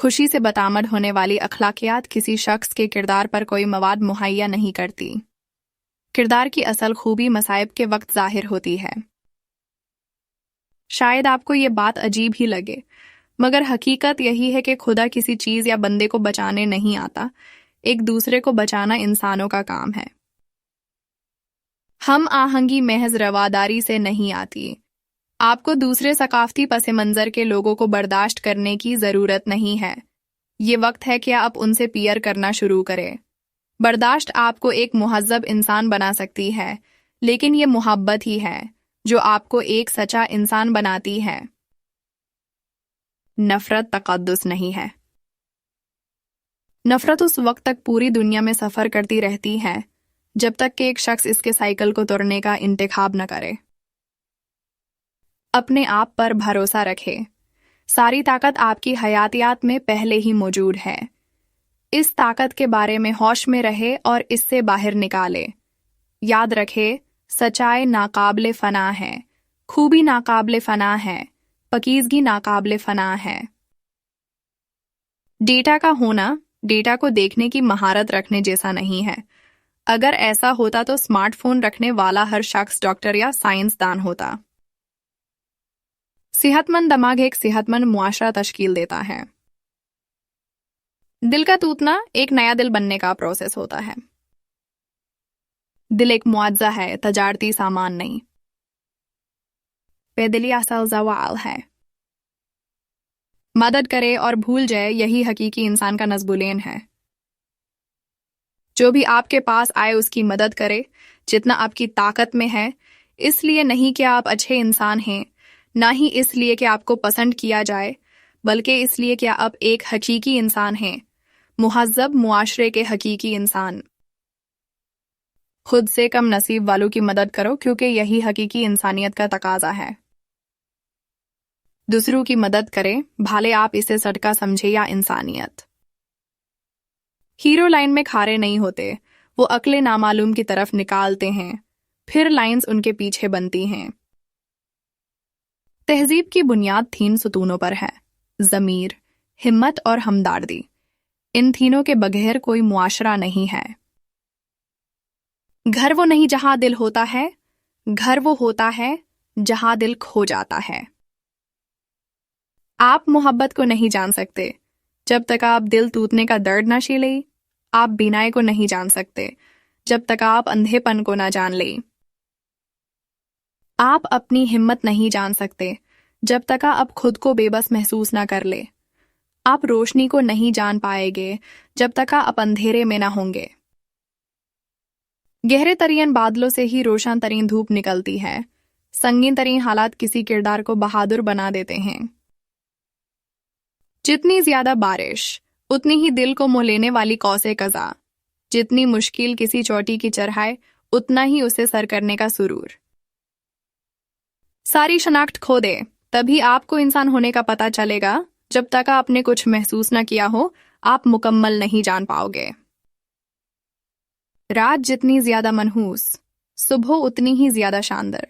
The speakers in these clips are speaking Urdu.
خوشی سے بتامد ہونے والی اخلاقیات کسی شخص کے کردار پر کوئی مواد مہیا نہیں کرتی۔ کردار کی اصل خوبی مصائب کے وقت ظاہر ہوتی ہے۔ شاید آپ کو یہ بات عجیب ہی لگے، مگر حقیقت یہی ہے کہ خدا کسی چیز یا بندے کو بچانے نہیں آتا، ایک دوسرے کو بچانا انسانوں کا کام ہے۔ ہم آہنگی محض رواداری سے نہیں آتی۔ آپ کو دوسرے ثقافتی پس منظر کے لوگوں کو برداشت کرنے کی ضرورت نہیں ہے۔ یہ وقت ہے کہ آپ ان سے پیئر کرنا شروع کریں۔ برداشت آپ کو ایک مہذب انسان بنا سکتی ہے، لیکن یہ محبت ہی ہے جو آپ کو ایک سچا انسان بناتی ہے۔ نفرت تقدس نہیں ہے۔ نفرت اس وقت تک پوری دنیا میں سفر کرتی رہتی ہے جب تک کہ ایک شخص اس کے سائیکل کو توڑنے کا انتخاب نہ کرے۔ اپنے آپ پر بھروسہ رکھے۔ ساری طاقت آپ کی حیاتیات میں پہلے ہی موجود ہے۔ اس طاقت کے بارے میں ہوش میں رہے اور اس سے باہر نکالے۔ یاد رکھے، سچائی ناقابل فنا ہے، خوبی ناقابل فنا ہے، پاکیزگی ناقابل فنا ہے۔ ڈیٹا کا ہونا ڈیٹا کو دیکھنے کی مہارت رکھنے جیسا نہیں ہے۔ اگر ایسا ہوتا تو اسمارٹ فون رکھنے والا ہر شخص ڈاکٹر یا سائنسدان ہوتا۔ صحت مند دماغ ایک صحت مند معاشرہ تشکیل دیتا ہے۔ دل کا ٹوٹنا ایک نیا دل بننے کا پروسیس ہوتا ہے۔ دل ایک معجزہ ہے، تجارتی سامان نہیں۔ بے دلی اصل زوال ہے۔ مدد کرے اور بھول جائے، یہی حقیقی انسان کا نصب العین ہے۔ جو بھی آپ کے پاس آئے اس کی مدد کرے جتنا آپ کی طاقت میں ہے، اس لیے نہیں کہ آپ اچھے انسان ہیں، نہ ہی اس لیے کہ آپ کو پسند کیا جائے، بلکہ اس لیے کہ آپ ایک حقیقی انسان ہیں، مہذب معاشرے کے حقیقی انسان۔ خود سے کم نصیب والوں کی مدد کرو کیونکہ یہی حقیقی انسانیت کا تقاضا ہے۔ دوسروں کی مدد کریں، بھالے آپ اسے صدقہ سمجھے یا انسانیت۔ ہیرو لائن میں کھارے نہیں ہوتے، وہ عقل نامعلوم کی طرف نکالتے ہیں، پھر لائنز ان کے پیچھے بنتی ہیں۔ تہذیب کی بنیاد 3 ستونوں پر ہے: ضمیر، ہمت اور ہمدردی۔ ان تینوں کے بغیر کوئی معاشرہ نہیں ہے۔ گھر وہ نہیں جہاں دل ہوتا ہے، گھر وہ ہوتا ہے جہاں دل کھو جاتا ہے۔ آپ محبت کو نہیں جان سکتے جب تک آپ دل ٹوٹنے کا درد نہ شیلیں۔ آپ بینائی کو نہیں جان سکتے جب تک آپ اندھے پن کو نہ جان لیں۔ آپ اپنی ہمت نہیں جان سکتے جب تک آپ خود کو بے بس محسوس نہ کر لیں۔ آپ روشنی کو نہیں جان پائیں گے جب تک آپ اندھیرے میں نہ ہوں گے۔ گہرے ترین بادلوں سے ہی روشن ترین دھوپ نکلتی ہے۔ سنگین ترین حالات کسی کردار کو بہادر بنا دیتے ہیں۔ جتنی زیادہ بارش، اتنی ہی دل کو موہ لینے والی قوسِ قزح۔ جتنی مشکل کسی چوٹی کی چڑھائی، اتنا ہی اسے سر کرنے کا سرور۔ ساری شناخت کھو دے، تبھی آپ کو انسان ہونے کا پتہ چلے گا۔ جب تک آپ نے کچھ محسوس نہ کیا ہو، آپ مکمل نہیں جان پاؤ گے۔ رات جتنی زیادہ منحوس، صبح اتنی ہی زیادہ شاندار۔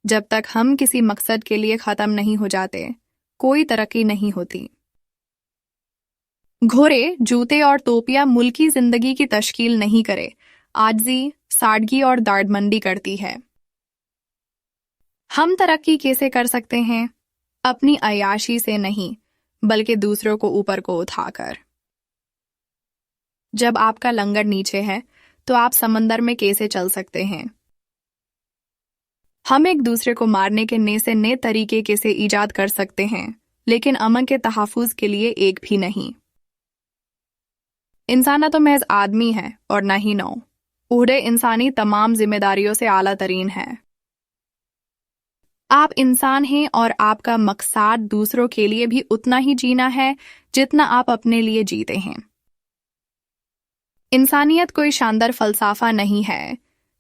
جب تک ہم کسی مقصد کے لیے ختم نہیں ہو جاتے، کوئی ترقی نہیں ہوتی۔ گھوڑے، جوتے اور ٹوپیاں ملکی زندگی کی تشکیل نہیں کرے، عاجزی، سادگی اور دردمندی کرتی ہے۔ ہم ترقی کیسے کر سکتے ہیں؟ اپنی عیاشی سے نہیں، بلکہ دوسروں کو اوپر کو اٹھا کر۔ جب آپ کا لنگر نیچے ہے تو آپ سمندر میں کیسے چل سکتے ہیں؟ ہم ایک دوسرے کو مارنے کے نئے سے نئے طریقے کیسے ایجاد کر سکتے ہیں، لیکن امن کے تحفظ کے لیے ایک بھی نہیں۔ انسان نہ تو محض آدمی ہے اور نہ ہی نو، عہدے انسانی تمام ذمہ داریوں سے اعلیٰ ترین ہے۔ آپ انسان ہیں اور آپ کا مقصد دوسروں کے لیے بھی اتنا ہی جینا ہے جتنا آپ اپنے لیے جیتے ہیں۔ انسانیت کوئی شاندار فلسفہ نہیں ہے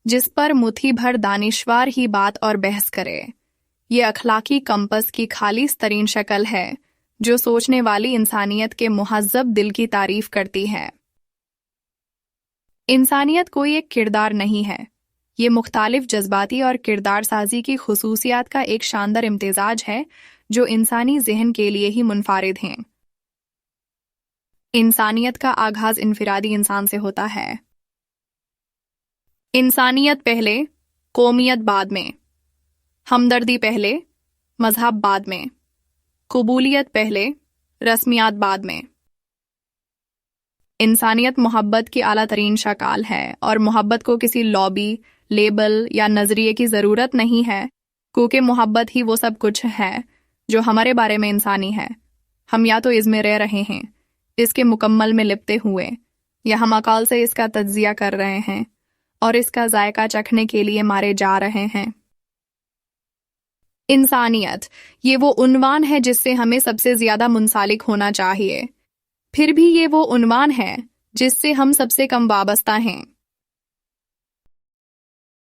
جس پر مٹھی بھر دانشور ہی بات اور بحث کرے۔ یہ اخلاقی کمپس کی خالص ترین شکل ہے جو سوچنے والی انسانیت کے مہذب دل کی تعریف کرتی ہے۔ انسانیت کوئی ایک کردار نہیں ہے، یہ مختلف جذباتی اور کردار سازی کی خصوصیات کا ایک شاندار امتزاج ہے جو انسانی ذہن کے لیے ہی منفرد ہیں۔ انسانیت کا آغاز انفرادی انسان سے ہوتا ہے۔ انسانیت پہلے، قومیت بعد میں، ہمدردی پہلے، مذہب بعد میں، قبولیت پہلے، رسمیات بعد میں۔ انسانیت محبت کی اعلیٰ ترین شکل ہے، اور محبت کو کسی لابی، لیبل یا نظریے کی ضرورت نہیں ہے، کیونکہ محبت ہی وہ سب کچھ ہے جو ہمارے بارے میں انسانی ہے۔ ہم یا تو اس میں رہ رہے ہیں، اس کے مکمل میں لپٹے ہوئے، یا ہم عقل سے اس کا تجزیہ کر رہے ہیں اور اس کا ذائقہ چکھنے کے لیے مارے جا رہے ہیں۔ انسانیت، یہ وہ عنوان ہے جس سے ہمیں سب سے زیادہ منسلک ہونا چاہیے، پھر بھی یہ وہ عنوان ہے جس سے ہم سب سے کم وابستہ ہیں۔